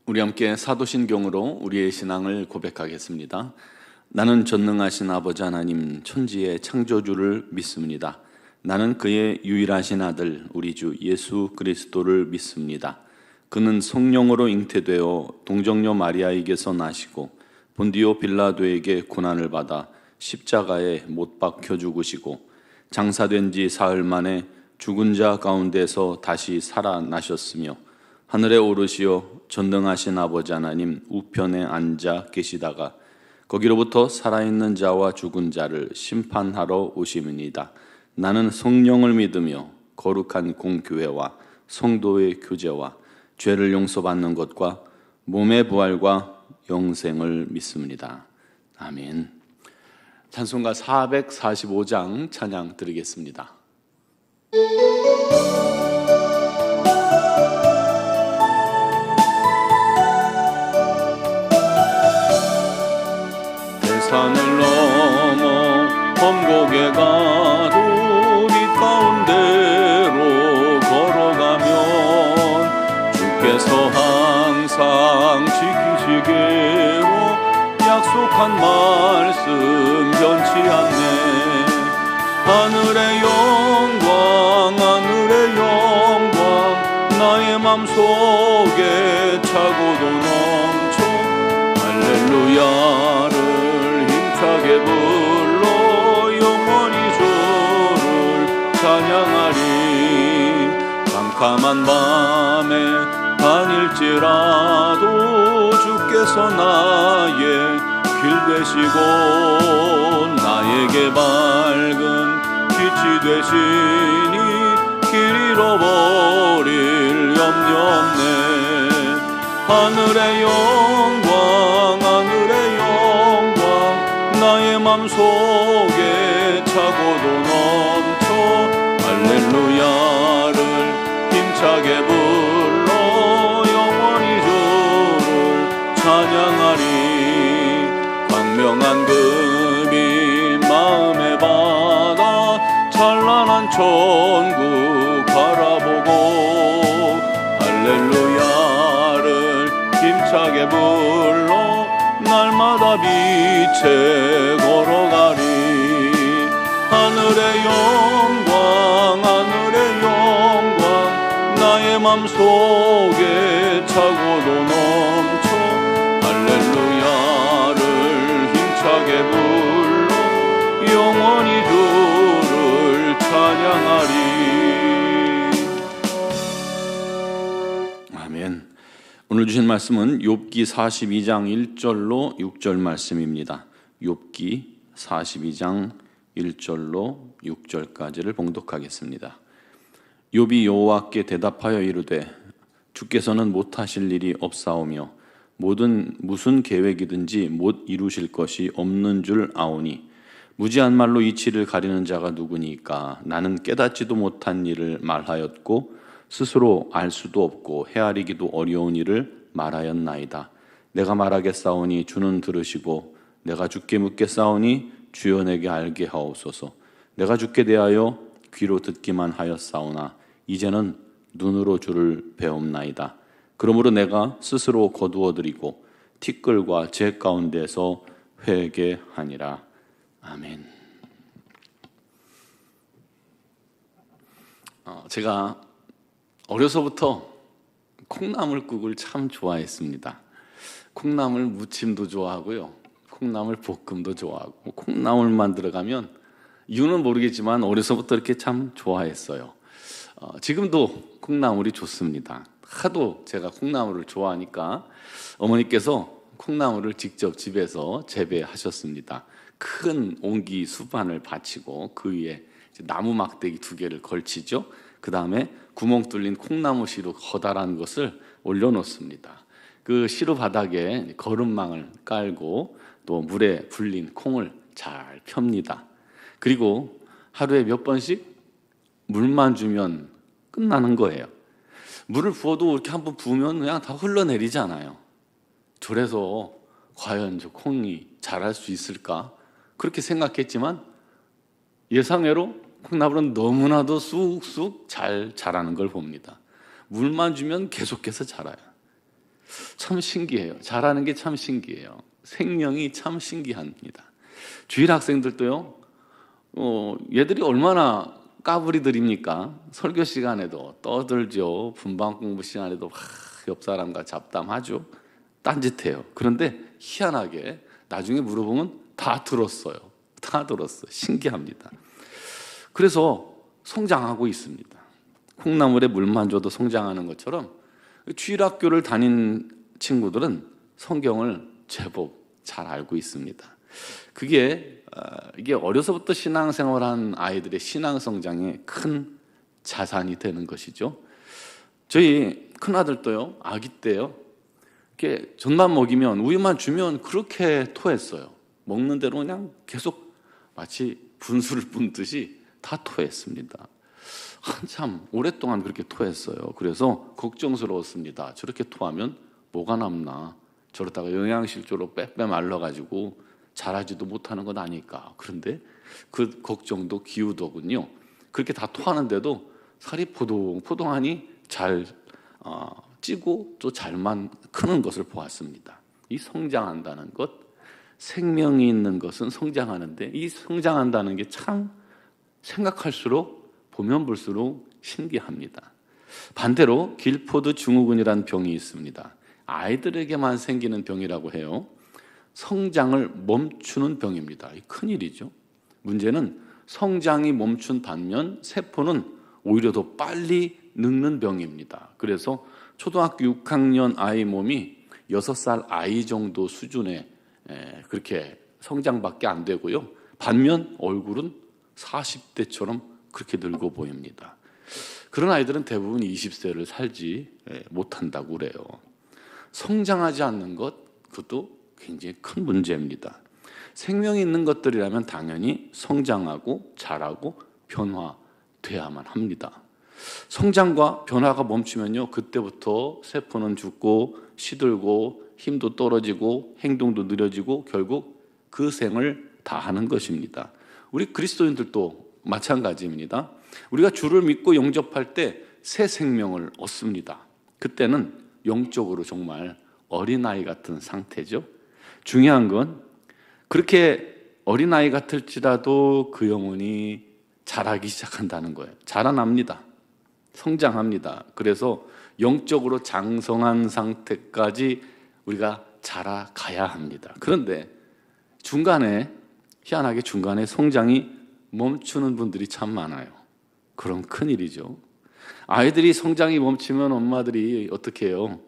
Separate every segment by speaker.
Speaker 1: 우리 함께 사도신경으로 우리의 신앙을 고백하겠습니다. 나는 전능하신 아버지 하나님 천지의 창조주를 믿습니다. 나는 그의 유일하신 아들 우리 주 예수 그리스도를 믿습니다. 그는 성령으로 잉태되어 동정녀 마리아에게서 나시고 본디오 빌라도에게 고난을 받아 십자가에 못 박혀 죽으시고 장사된 지 사흘 만에 죽은 자 가운데서 다시 살아나셨으며 하늘에 오르시어 전능하신 아버지 하나님 우편에 앉아 계시다가 거기로부터 살아있는 자와 죽은 자를 심판하러 오심이니이다. 나는 성령을 믿으며 거룩한 공교회와 성도의 교제와 죄를 용서받는 것과 몸의 부활과 영생을 믿습니다. 아멘. 찬송가 445장 찬양 드리겠습니다. 산을 넘어 험곡에 가도 빛 가운데로 걸어가면 주께서 항상 지키시기로 약속한 말씀 변치 않네. 하늘의 영광 하늘의 영광 나의 맘속에 차고도 넘쳐 할렐루야를 힘차게 불러 영원히 주를 찬양하리. 캄캄한 밤에 다닐지라도 주께서 나의 길 되시고 나에게 밝은 빛이 되시니 길 잃어버릴 염려 없네. 하늘의 영광 하늘의 영광 나의 맘속에 차고도 넘쳐 할렐루야를 힘차게 불러 영원히 주를 찬양하리. 광명한 금이 마음에 받아 찬란한 천국 바라보고 할렐루야를 힘차게 불러 날마다 빛에 걸어가리. 하늘의 영광 하늘의 영광 나의 맘속에 차고도 넘쳐 할렐루야를 힘차게 불러 영원히 주를 찬양하리. 아멘. 오늘 주신 말씀은 욥기 42장 1절로 6절 말씀입니다. 욥기 42장 1절로 6절까지를 봉독하겠습니다. 욥이 여호와께 대답하여 이르되 주께서는 못하실 일이 없사오며 무슨 계획이든지 못 이루실 것이 없는 줄 아오니 무지한 말로 이치를 가리는 자가 누구니까. 나는 깨닫지도 못한 일을 말하였고 스스로 알 수도 없고 헤아리기도 어려운 일을 말하였나이다. 내가 말하겠사오니 주는 들으시고 내가 주께 묻겠사오니 주여 내게 알게 하옵소서. 내가 주께 대하여 귀로 듣기만 하였사오나 이제는 눈으로 주를 배옵나이다. 그러므로 내가 스스로 거두어드리고 티끌과 재 가운데서 회개하니라. 아멘. 제가 어려서부터 콩나물국을 참 좋아했습니다. 콩나물 무침도 좋아하고요, 콩나물 볶음도 좋아하고, 콩나물만 들어가면 이유는 모르겠지만 어려서부터 이렇게 참 좋아했어요. 지금도 콩나물이 좋습니다. 하도 제가 콩나물을 좋아하니까 어머니께서 콩나물을 직접 집에서 재배하셨습니다. 큰 옹기 수반을 받치고 그 위에 나무 막대기 2개를 걸치죠. 그 다음에 구멍 뚫린 콩나무 시루 커다란 것을 올려놓습니다. 그 시루 바닥에 거름망을 깔고 또 물에 불린 콩을 잘 펴니다. 그리고 하루에 몇 번씩 물만 주면 끝나는 거예요. 물을 부어도 이렇게 한번 부으면 그냥 다 흘러내리잖아요. 그래서 과연 저 콩이 자랄 수 있을까? 그렇게 생각했지만 예상외로 콩나물은 너무나도 쑥쑥 잘 자라는 걸 봅니다. 물만 주면 계속해서 자라요. 참 신기해요. 잘하는 게 참 신기해요. 생명이 참 신기합니다. 주일 학생들도요, 얘들이 얼마나 까불이들입니까? 설교 시간에도 떠들죠. 분방 공부 시간에도 옆 사람과 잡담하죠. 딴짓해요. 그런데 희한하게 나중에 물어보면 다 들었어요. 다 들었어요. 신기합니다. 그래서 성장하고 있습니다. 콩나물에 물만 줘도 성장하는 것처럼 주일학교를 다닌 친구들은 성경을 제법 잘 알고 있습니다. 이게 어려서부터 신앙생활한 아이들의 신앙 성장에 큰 자산이 되는 것이죠. 저희 큰아들도요, 아기 때요, 이렇게 젖만 먹이면, 우유만 주면 그렇게 토했어요. 먹는 대로 그냥 계속 마치 분수를 뿜듯이 다 토했습니다. 한참 오랫동안 그렇게 토했어요. 그래서 걱정스러웠습니다. 저렇게 토하면 뭐가 남나? 저러다가 영양실조로 빼빼 말라가지고 자라지도 못하는 건 아닐까. 그런데 그 걱정도 기우더군요. 그렇게 다 토하는데도 살이 포동포동하니 잘 찌고 또 잘만 크는 것을 보았습니다. 이 성장한다는 것, 생명이 있는 것은 성장하는데, 이 성장한다는 게 참 생각할수록, 보면 볼수록 신기합니다. 반대로 길포드 증후군이라는 병이 있습니다. 아이들에게만 생기는 병이라고 해요. 성장을 멈추는 병입니다. 큰일이죠. 문제는 성장이 멈춘 반면 세포는 오히려 더 빨리 늙는 병입니다. 그래서 초등학교 6학년 아이 몸이 6살 아이 정도 수준의 그렇게 성장밖에 안 되고요. 반면 얼굴은 40대처럼 그렇게 늙어 보입니다. 그런 아이들은 대부분 20세를 살지 못한다고 그래요. 성장하지 않는 것, 그것도 굉장히 큰 문제입니다. 생명이 있는 것들이라면 당연히 성장하고 자라고 변화돼야만 합니다. 성장과 변화가 멈추면요, 그때부터 세포는 죽고 시들고 힘도 떨어지고 행동도 느려지고 결국 그 생을 다하는 것입니다. 우리 그리스도인들도 마찬가지입니다. 우리가 주를 믿고 영접할 때 새 생명을 얻습니다. 그때는 영적으로 정말 어린아이 같은 상태죠. 중요한 건 그렇게 어린아이 같을지라도 그 영혼이 자라기 시작한다는 거예요. 자라납니다. 성장합니다. 그래서 영적으로 장성한 상태까지 우리가 자라가야 합니다. 그런데 희한하게 중간에 성장이 멈추는 분들이 참 많아요. 그럼 큰일이죠. 아이들이 성장이 멈추면 엄마들이 어떻게 해요?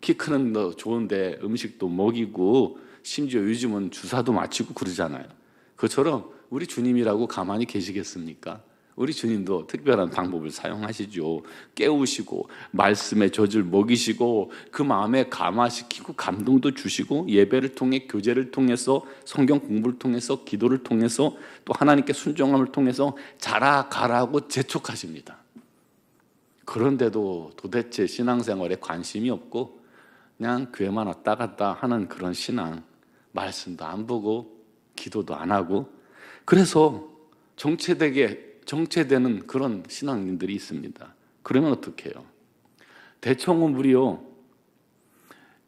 Speaker 1: 키 크는 거 좋은데 음식도 먹이고 심지어 요즘은 주사도 맞히고 그러잖아요. 그것처럼 우리 주님이라고 가만히 계시겠습니까? 우리 주님도 특별한 방법을 사용하시죠. 깨우시고 말씀의 젖을 먹이시고 그 마음에 감화시키고 감동도 주시고 예배를 통해 교제를 통해서 성경 공부를 통해서 기도를 통해서 또 하나님께 순종함을 통해서 자라가라고 재촉하십니다. 그런데도 도대체 신앙생활에 관심이 없고 그냥 교회만 왔다 갔다 하는 그런 신앙, 말씀도 안 보고 기도도 안 하고, 그래서 정체되는 그런 신앙인들이 있습니다. 그러면 어떻게 해요? 대청호물이요,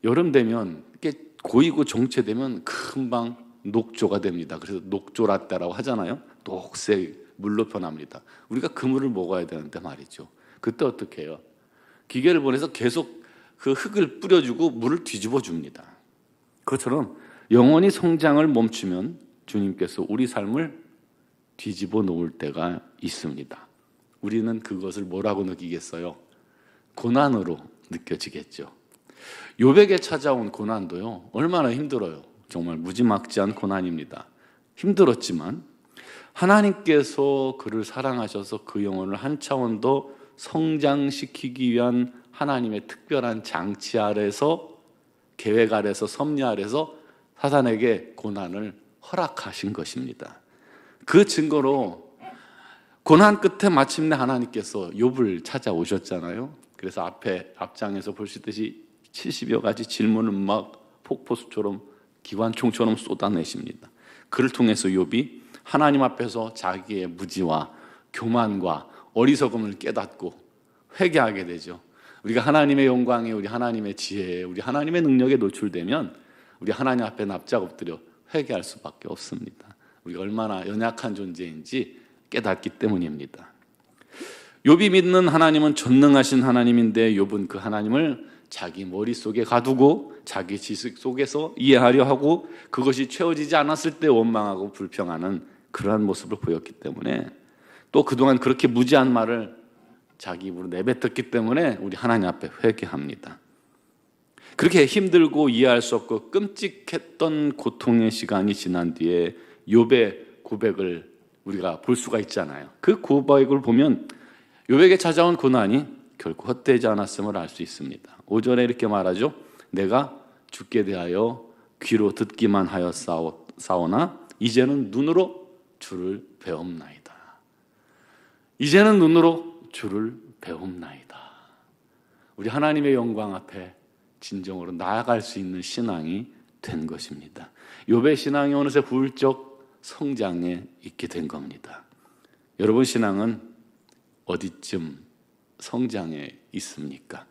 Speaker 1: 여름 되면 이렇게 고이고 정체되면 금방 녹조가 됩니다. 그래서 녹조라떼라고 하잖아요. 녹색 물로 변합니다. 우리가 그 물을 먹어야 되는데 말이죠. 그때 어떻게 해요? 기계를 보내서 계속 그 흙을 뿌려주고 물을 뒤집어 줍니다. 그것처럼 영원히 성장을 멈추면 주님께서 우리 삶을 뒤집어 놓을 때가 있습니다. 우리는 그것을 뭐라고 느끼겠어요? 고난으로 느껴지겠죠. 욥에게 찾아온 고난도요, 얼마나 힘들어요. 정말 무지막지한 고난입니다. 힘들었지만 하나님께서 그를 사랑하셔서 그 영혼을 한 차원 더 성장시키기 위한 하나님의 특별한 장치 아래서, 계획 아래서, 섭리 아래서 사단에게 고난을 허락하신 것입니다. 그 증거로 고난 끝에 마침내 하나님께서 욥을 찾아오셨잖아요. 그래서 앞장에서 보시듯이 70여 가지 질문을 막 폭포수처럼 기관총처럼 쏟아내십니다. 그를 통해서 욥이 하나님 앞에서 자기의 무지와 교만과 어리석음을 깨닫고 회개하게 되죠. 우리가 하나님의 영광에, 우리 하나님의 지혜에, 우리 하나님의 능력에 노출되면 우리 하나님 앞에 납작 엎드려 회개할 수밖에 없습니다. 우리가 얼마나 연약한 존재인지 깨닫기 때문입니다. 욥이 믿는 하나님은 전능하신 하나님인데 욥은 그 하나님을 자기 머릿속에 가두고 자기 지식 속에서 이해하려 하고 그것이 채워지지 않았을 때 원망하고 불평하는 그러한 모습을 보였기 때문에, 또 그동안 그렇게 무지한 말을 자기 입으로 내뱉었기 때문에 우리 하나님 앞에 회개합니다. 그렇게 힘들고 이해할 수 없고 끔찍했던 고통의 시간이 지난 뒤에 욥의 고백을 우리가 볼 수가 있잖아요. 그 고백을 보면 욥에게 찾아온 고난이 결코 헛되지 않았음을 알 수 있습니다. 5절에 이렇게 말하죠. 내가 주께 대하여 귀로 듣기만 하여 싸우나 이제는 눈으로 주를 배움나이다. 이제는 눈으로 주를 배움나이다. 우리 하나님의 영광 앞에 진정으로 나아갈 수 있는 신앙이 된 것입니다. 욥의 신앙이 어느새 훌쩍 성장해 있게 된 겁니다. 여러분 신앙은 어디쯤 성장해 있습니까?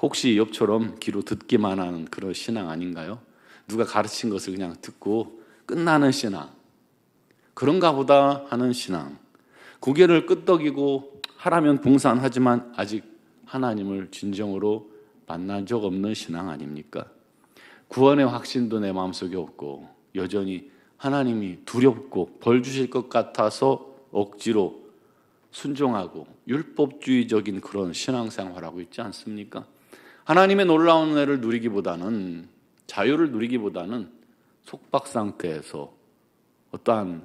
Speaker 1: 혹시 욥처럼 귀로 듣기만 하는 그런 신앙 아닌가요? 누가 가르친 것을 그냥 듣고 끝나는 신앙, 그런가 보다 하는 신앙, 고개를 끄덕이고 하라면 봉사하지만 아직 하나님을 진정으로 만난 적 없는 신앙 아닙니까? 구원의 확신도 내 마음속에 없고 여전히 하나님이 두렵고 벌 주실 것 같아서 억지로 순종하고 율법주의적인 그런 신앙생활하고 있지 않습니까? 하나님의 놀라운 은혜를 누리기보다는, 자유를 누리기보다는 속박 상태에서 어떠한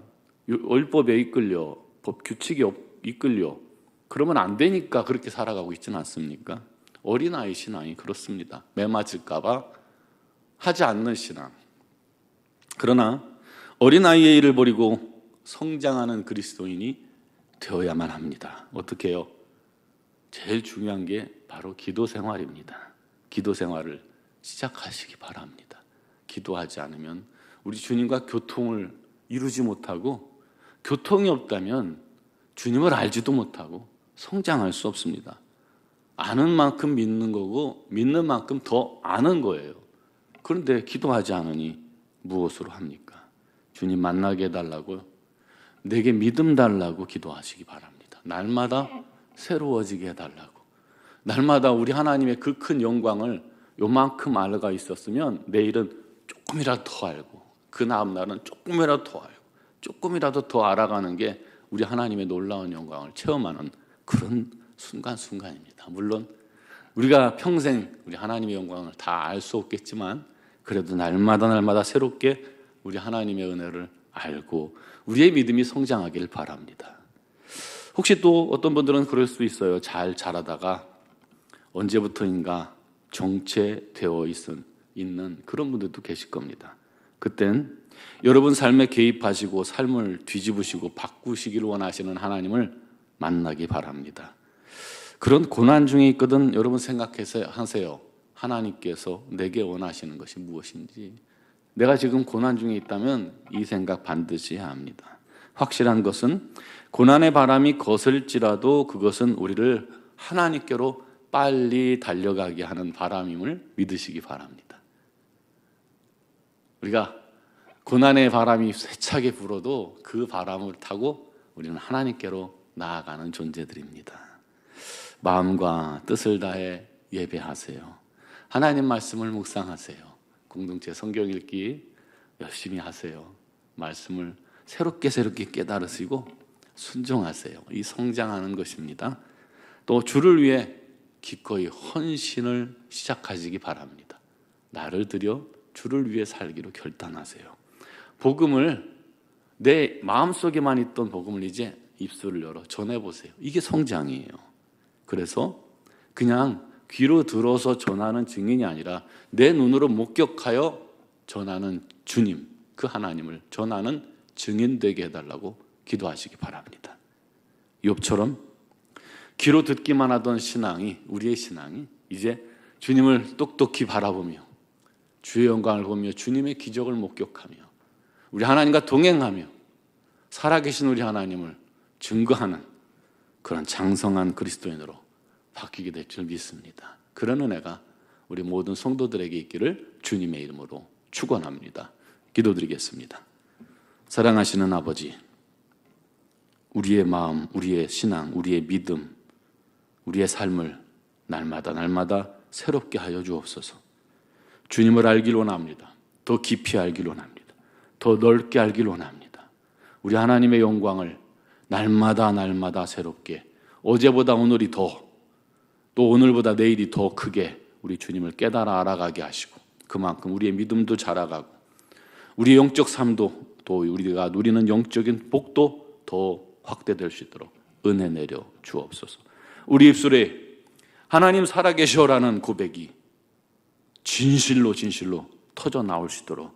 Speaker 1: 율법에 이끌려, 법 규칙에 이끌려 그러면 안 되니까 그렇게 살아가고 있지는 않습니까? 어린아이 신앙이 그렇습니다. 매 맞을까 봐 하지 않는 신앙. 그러나 어린아이의 일을 버리고 성장하는 그리스도인이 되어야만 합니다. 어떻게 해요? 제일 중요한 게 바로 기도 생활입니다. 기도 생활을 시작하시기 바랍니다. 기도하지 않으면 우리 주님과 교통을 이루지 못하고, 교통이 없다면 주님을 알지도 못하고 성장할 수 없습니다. 아는 만큼 믿는 거고 믿는 만큼 더 아는 거예요. 그런데 기도하지 않으니 무엇으로 합니까? 주님 만나게 해달라고요? 내게 믿음 달라고 기도하시기 바랍니다. 날마다 새로워지게 해달라고. 날마다 우리 하나님의 그 큰 영광을 요만큼 알아가 있었으면 내일은 조금이라도 더 알고, 그 다음 날은 조금이라도 더 알고, 조금이라도 더 알아가는 게 우리 하나님의 놀라운 영광을 체험하는 그런 순간순간입니다. 물론 우리가 평생 우리 하나님의 영광을 다 알 수 없겠지만 그래도 날마다 새롭게 우리 하나님의 은혜를 알고 우리의 믿음이 성장하길 바랍니다. 혹시 또 어떤 분들은 그럴 수 있어요. 잘 자라다가 언제부터인가 정체되어 있는 그런 분들도 계실 겁니다. 그땐 여러분 삶에 개입하시고 삶을 뒤집으시고 바꾸시길 원하시는 하나님을 만나기 바랍니다. 그런 고난 중에 있거든 여러분 생각해서 하세요. 하나님께서 내게 원하시는 것이 무엇인지. 내가 지금 고난 중에 있다면 이 생각 반드시 해야 합니다. 확실한 것은 고난의 바람이 거슬지라도 그것은 우리를 하나님께로 빨리 달려가게 하는 바람임을 믿으시기 바랍니다. 우리가 고난의 바람이 세차게 불어도 그 바람을 타고 우리는 하나님께로 나아가는 존재들입니다. 마음과 뜻을 다해 예배하세요. 하나님 말씀을 묵상하세요. 공동체 성경 읽기 열심히 하세요. 말씀을 새롭게 깨달으시고 순종하세요. 이 성장하는 것입니다. 또 주를 위해 기꺼이 헌신을 시작하시기 바랍니다. 나를 들여 주를 위해 살기로 결단하세요. 복음을, 내 마음속에만 있던 복음을 이제 입술을 열어 전해보세요. 이게 성장이에요. 그래서 그냥 귀로 들어서 전하는 증인이 아니라 내 눈으로 목격하여 전하는 주님, 그 하나님을 전하는 증인 되게 해달라고 기도하시기 바랍니다. 욥처럼 귀로 듣기만 하던 신앙이, 우리의 신앙이 이제 주님을 똑똑히 바라보며 주의 영광을 보며 주님의 기적을 목격하며 우리 하나님과 동행하며 살아계신 우리 하나님을 증거하는 그런 장성한 그리스도인으로 바뀌게 될 줄 믿습니다. 그런 은혜가 우리 모든 성도들에게 있기를 주님의 이름으로 축원합니다. 기도드리겠습니다. 사랑하시는 아버지, 우리의 마음, 우리의 신앙, 우리의 믿음, 우리의 삶을 날마다 새롭게 하여 주옵소서. 주님을 알길 원합니다. 더 깊이 알길 원합니다. 더 넓게 알길 원합니다. 우리 하나님의 영광을 날마다 새롭게, 어제보다 오늘이 더, 또 오늘보다 내일이 더 크게 우리 주님을 깨달아 알아가게 하시고, 그만큼 우리의 믿음도 자라가고 우리의 영적 삶도, 또 우리가 누리는 영적인 복도 더 확대될 수 있도록 은혜 내려 주옵소서. 우리 입술에 하나님 살아계셔라는 고백이 진실로 터져 나올 수 있도록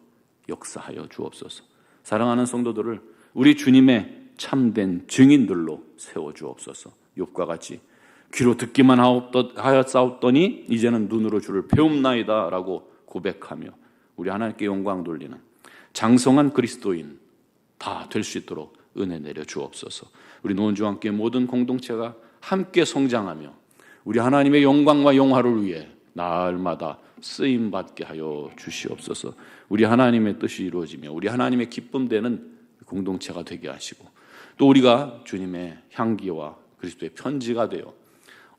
Speaker 1: 역사하여 주옵소서. 사랑하는 성도들을 우리 주님의 참된 증인들로 세워 주옵소서. 욥과 같이 귀로 듣기만 하였사옵더니 이제는 눈으로 주를 배움나이다 라고 고백하며 우리 하나님께 영광 돌리는 장성한 그리스도인 다 될 수 있도록 은혜 내려 주옵소서. 우리 노원중앙교회 모든 공동체가 함께 성장하며 우리 하나님의 영광과 영화를 위해 날마다 쓰임받게 하여 주시옵소서. 우리 하나님의 뜻이 이루어지며 우리 하나님의 기쁨 되는 공동체가 되게 하시고, 또 우리가 주님의 향기와 그리스도의 편지가 되어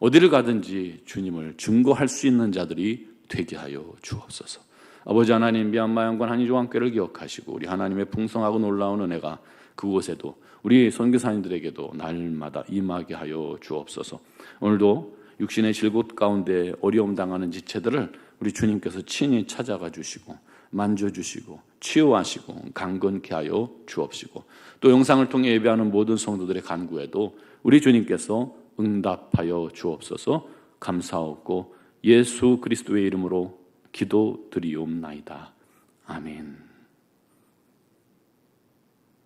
Speaker 1: 어디를 가든지 주님을 증거할 수 있는 자들이 되게 하여 주옵소서. 아버지 하나님, 미얀마 양관 한의종합교회를 기억하시고 우리 하나님의 풍성하고 놀라운 은혜가 그곳에도 우리 선교사님들에게도 날마다 임하게 하여 주옵소서. 오늘도 육신의 질곳 가운데 어려움 당하는 지체들을 우리 주님께서 친히 찾아가 주시고 만져주시고 치유하시고 강건케 하여 주옵시고, 또 영상을 통해 예배하는 모든 성도들의 간구에도 우리 주님께서 응답하여 주옵소서. 감사하고 예수 그리스도의 이름으로 기도드리옵나이다. 아멘.